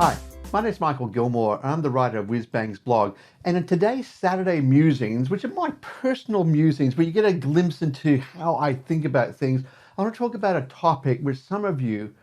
Hi, my name is Michael Gilmore, and I'm the writer of Whiz-Bang's blog. And in today's Saturday Musings, which are my personal musings, where you get a glimpse into how I think about things, I want to talk about a topic which some of you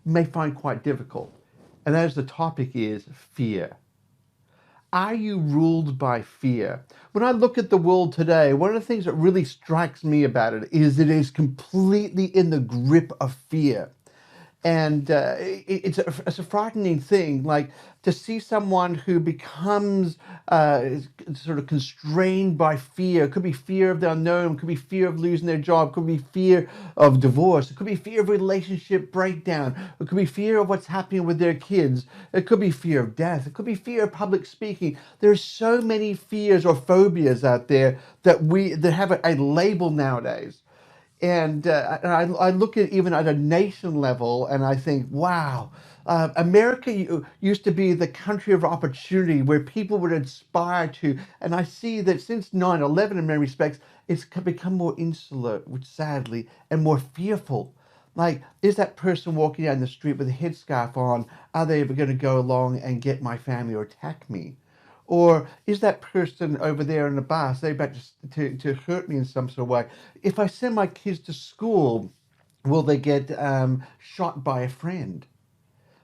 may find quite difficult. And that is, the topic is fear. Are you ruled by fear? When I look at the world today, one of the things that really strikes me about it is that it is completely in the grip of fear. And it's a frightening thing, like to see someone who becomes sort of constrained by fear. It could be fear of the unknown, it could be fear of losing their job, it could be fear of divorce, it could be fear of relationship breakdown, it could be fear of what's happening with their kids, it could be fear of death, it could be fear of public speaking. There's so many fears or phobias out there that have a label nowadays. And I look at even at a nation level and I think, wow, America used to be the country of opportunity where people would aspire to. And I see that since 9/11, in many respects, it's become more insular, which sadly, and more fearful. Like, is that person walking down the street with a headscarf on? Are they ever going to go along and get my family or attack me? Or is that person over there in the bus, they're about to hurt me in some sort of way? If I send my kids to school, will they get shot by a friend?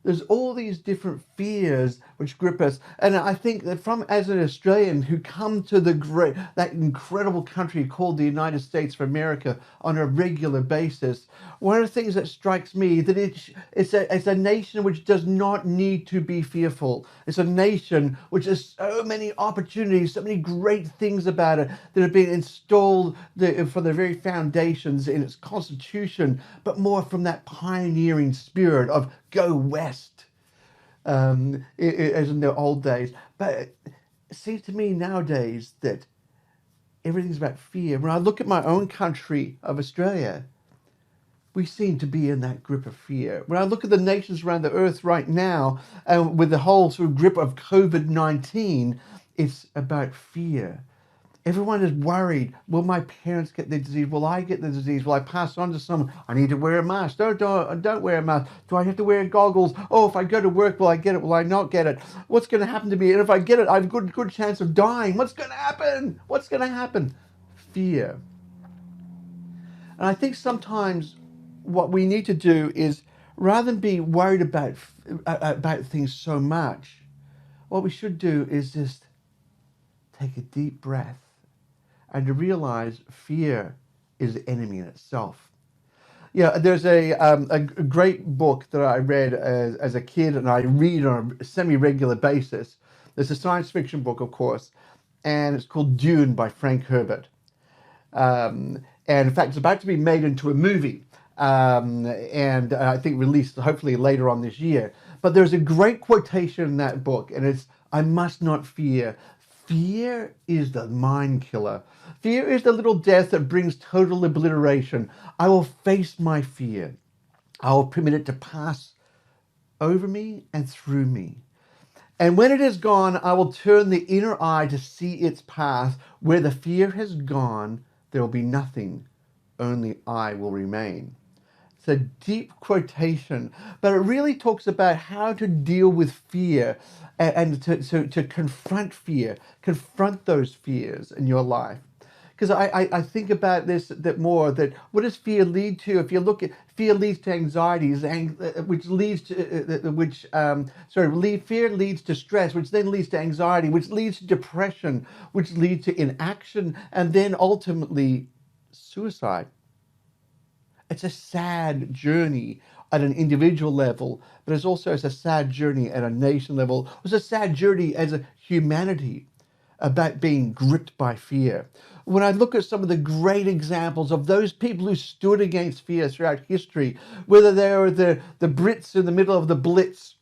There's all these different fears which grip us. And I think that as an Australian who come to that incredible country called the United States of America on a regular basis, one of the things that strikes me that it's a nation which does not need to be fearful. It's a nation which has so many opportunities, so many great things about it that have been installed from the very foundations in its constitution, but more from that pioneering spirit of go west, as in the old days. But it seems to me nowadays that everything's about fear. When I look at my own country of Australia, we seem to be in that grip of fear. When I look at the nations around the earth right now, with the whole sort of grip of COVID-19, it's about fear. Everyone is worried. Will my parents get the disease? Will I get the disease? Will I pass on to someone? I need to wear a mask. Don't wear a mask. Do I have to wear goggles? Oh, if I go to work, will I get it? Will I not get it? What's going to happen to me? And if I get it, I have a good chance of dying. What's going to happen? What's going to happen? Fear. And I think sometimes what we need to do is, rather than be worried about things so much, what we should do is just take a deep breath and to realize fear is the enemy in itself. Yeah, there's a great book that I read as a kid, and I read on a semi-regular basis. There's a science fiction book, of course, and it's called Dune by Frank Herbert. And in fact, it's about to be made into a movie, and I think released hopefully later on this year. But there's a great quotation in that book, and it's, "I must not fear. Fear is the mind killer. Fear is the little death that brings total obliteration. I will face my fear. I will permit it to pass over me and through me. And when it is gone, I will turn the inner eye to see its path. Where the fear has gone, there will be nothing. Only I will remain." It's a deep quotation, but it really talks about how to deal with fear and to confront fear, confront those fears in your life. Because I think about this that more, that what does fear lead to? If you look at fear leads to anxieties, which leads to fear leads to stress, which then leads to anxiety, which leads to depression, which leads to inaction, and then ultimately suicide. It's a sad journey at an individual level, but it's a sad journey at a nation level. It's a sad journey as a humanity about being gripped by fear. When I look at some of the great examples of those people who stood against fear throughout history, whether they were the Brits in the middle of the Blitz,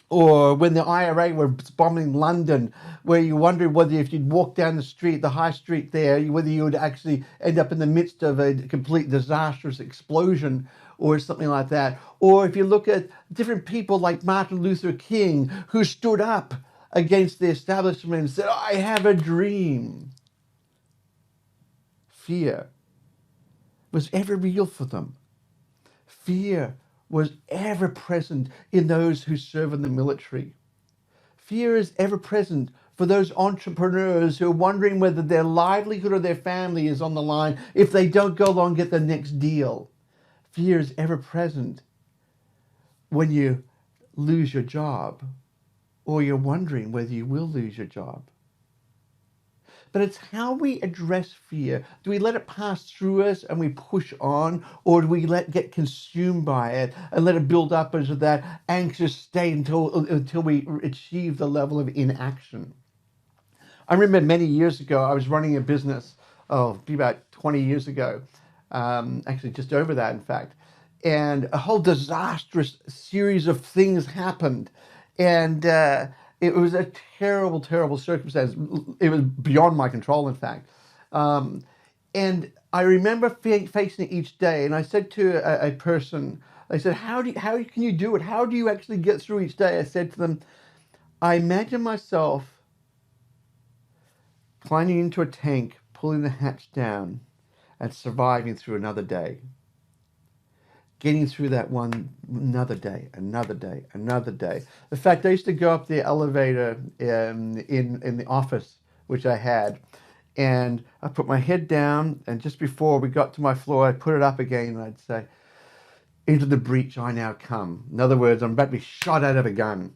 or when the IRA were bombing London, where you wondered whether if you'd walk down the street, the high street there, whether you would actually end up in the midst of a complete disastrous explosion or something like that. Or if you look at different people like Martin Luther King, who stood up against the establishment and said, "I have a dream." Fear was ever real for them. Fear was ever present in those who serve in the military. Fear is ever present for those entrepreneurs who are wondering whether their livelihood or their family is on the line if they don't go along and get the next deal. Fear is ever present when you lose your job or you're wondering whether you will lose your job. But it's how we address fear. Do we let it pass through us and we push on, or do we get consumed by it and let it build up into that anxious state until we achieve the level of inaction? I remember many years ago, I was running a business, about 20 years ago, actually just over that, in fact, and a whole disastrous series of things happened. And it was a terrible, terrible circumstance. It was beyond my control, in fact. Um, and I remember facing it each day. And I said to a person, I said, how can you do it? How do you actually get through each day? I said to them, I imagine myself climbing into a tank, pulling the hatch down, and surviving through another day. Getting through that one, another day, another day, another day. In fact, I used to go up the elevator in the office, which I had, and I put my head down, and just before we got to my floor, I'd put it up again, and I'd say, into the breach I now come. In other words, I'm about to be shot out of a gun.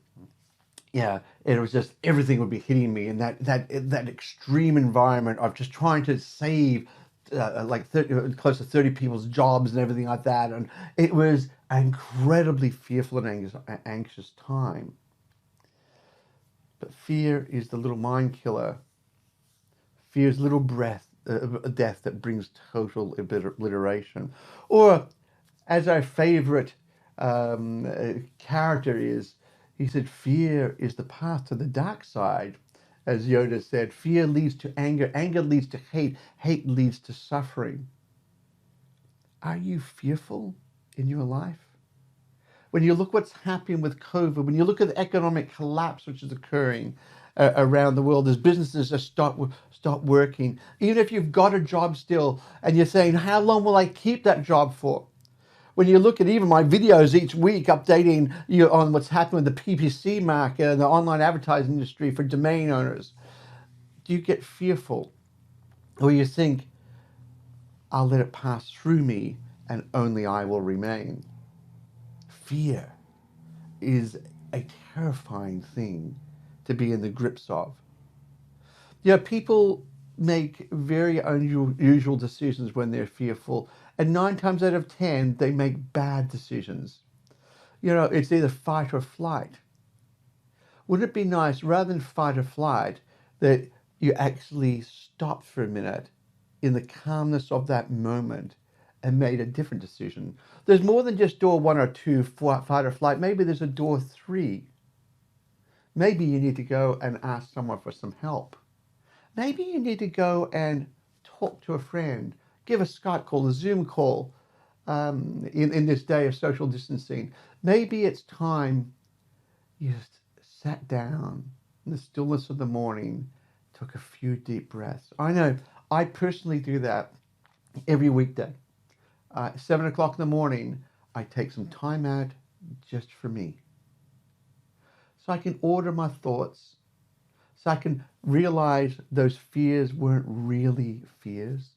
Yeah, and it was just everything would be hitting me in that extreme environment of just trying to save like 30, close to 30 people's jobs and everything like that, and it was an incredibly fearful and anxious time. But fear is the little mind killer. Fear is little death that brings total obliteration. Or, as our favorite character is, he said, fear is the path to the dark side. As Yoda said, fear leads to anger, anger leads to hate, hate leads to suffering. Are you fearful in your life? When you look what's happening with COVID, when you look at the economic collapse which is occurring around the world, as businesses are stop working, even if you've got a job still, and you're saying, how long will I keep that job for? When you look at even my videos each week updating you on what's happening with the PPC market and the online advertising industry for domain owners, do you get fearful? Or you think, I'll let it pass through me and only I will remain? Fear is a terrifying thing to be in the grips of. People make very unusual decisions when they're fearful, and 9 times out of 10, they make bad decisions. It's either fight or flight. Wouldn't it be nice, rather than fight or flight, that you actually stopped for a minute in the calmness of that moment and made a different decision? There's more than just door 1 or 2, fight or flight. Maybe there's a door 3. Maybe you need to go and ask someone for some help. Maybe you need to go and talk to a friend, give a Skype call, a Zoom call in this day of social distancing. Maybe it's time you just sat down in the stillness of the morning, took a few deep breaths. I know I personally do that every weekday. 7 o'clock in the morning, I take some time out just for me. So I can order my thoughts, so I can realize those fears weren't really fears,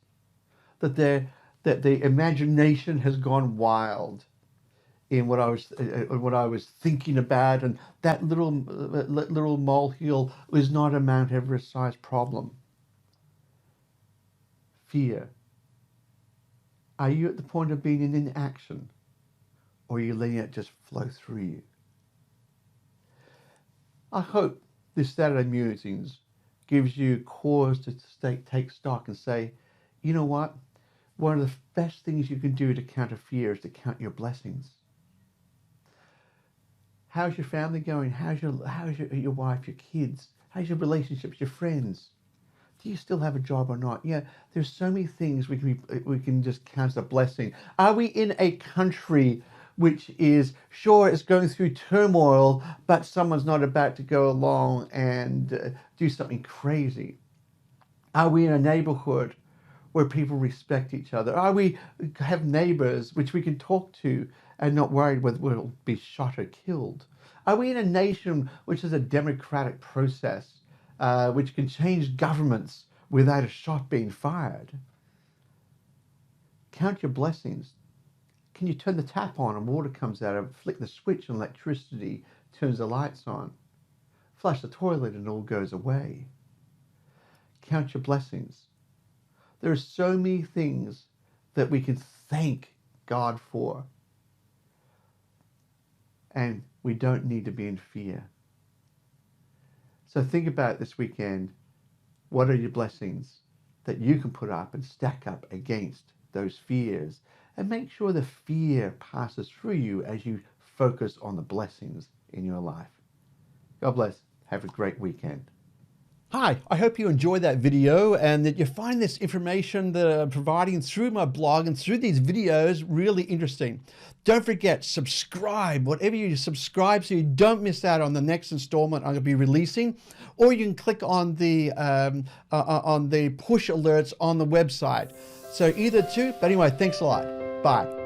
that the imagination has gone wild in what I was thinking about, and that little molehill was not a Mount Everest-sized problem. Fear. Are you at the point of being in inaction, or are you letting it just flow through you? I hope this Saturday Musings gives you cause to take stock and say, you know what? One of the best things you can do to counter fear is to count your blessings. How's your family going? How's your wife, your kids? How's your relationships, your friends? Do you still have a job or not? Yeah, there's so many things we can just count as a blessing. Are we in a country which is, sure, it's going through turmoil, but someone's not about to go along and do something crazy? Are we in a neighborhood where people respect each other? Are we have neighbors which we can talk to and not worried whether we'll be shot or killed? Are we in a nation which is a democratic process, which can change governments without a shot being fired? Count your blessings. Can you turn the tap on and water comes out, or flick the switch and electricity turns the lights on? Flush the toilet and all goes away. Count your blessings. There are so many things that we can thank God for. And we don't need to be in fear. So think about this weekend. What are your blessings that you can put up and stack up against those fears? And make sure the fear passes through you as you focus on the blessings in your life. God bless. Have a great weekend. Hi, I hope you enjoyed that video and that you find this information that I'm providing through my blog and through these videos really interesting. Don't forget, subscribe, whatever you subscribe, so you don't miss out on the next installment I'm going to be releasing, or you can click on the push alerts on the website. So either two, but anyway, thanks a lot. Bye.